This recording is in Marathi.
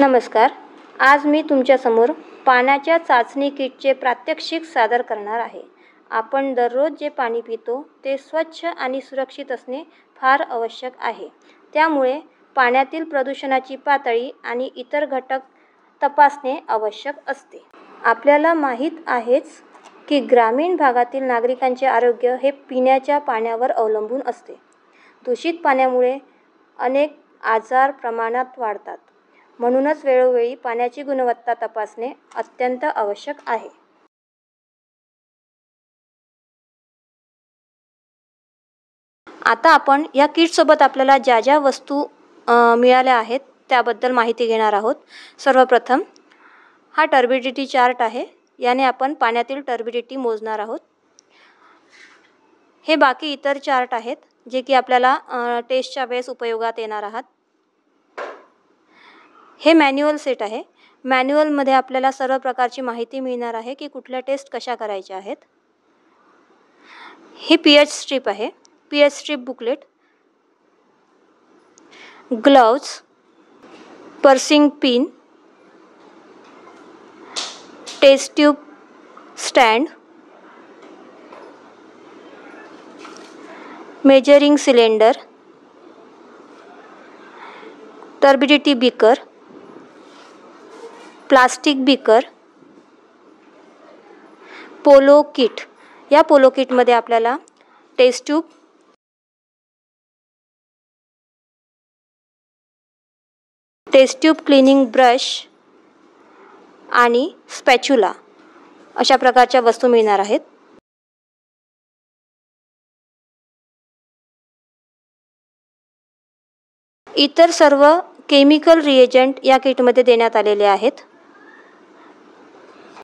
नमस्कार. आज मी तुमच्यासमोर पाण्याच्या चाचणी किटचे प्रात्यक्षिक सादर करणार आहे. आपण दररोज जे पाणी पितो ते स्वच्छ आणि सुरक्षित असणे फार आवश्यक आहे. त्यामुळे पाण्यातील प्रदूषणाची पातळी आणि इतर घटक तपासणे आवश्यक असते. आपल्याला माहीत आहेच की ग्रामीण भागातील नागरिकांचे आरोग्य हे पिण्याच्या पाण्यावर अवलंबून असते. दूषित पाण्यामुळे अनेक आजार प्रमाणात वाढतात. म्हणूनच वेळोवेळी पाण्याची गुणवत्ता तपासणे अत्यंत आवश्यक आहे. आता आपण या किटसोबत आपल्याला ज्या ज्या वस्तू मिळाल्या आहेत त्याबद्दल माहिती घेणार आहोत. सर्वप्रथम हा टर्बिडिटी चार्ट आहे. याने आपण पाण्यातील टर्बिडिटी मोजणार आहोत. हे बाकी इतर चार्ट आहेत जे की आपल्याला टेस्टच्या वेळेस उपयोगात येणार आहात. हे मॅन्युअल सेट आहे. मॅन्युअलमध्ये आपल्याला सर्व प्रकारची माहिती मिळणार आहे की कुठल्या टेस्ट कशा करायच्या आहेत. ही पीएच स्ट्रीप आहे. PH strip booklet, gloves, piercing pin, test tube stand, measuring cylinder, turbidity beaker, plastic beaker, polo kit. या पोलो किटमध्ये आपल्याला टेस्ट ट्यूब, क्लीनिंग ब्रश आणि स्पॅच्युला अशा प्रकारच्या वस्तू मिळणार आहेत. इतर सर्व केमिकल रिएजंट या किटमध्ये देण्यात आलेले आहेत.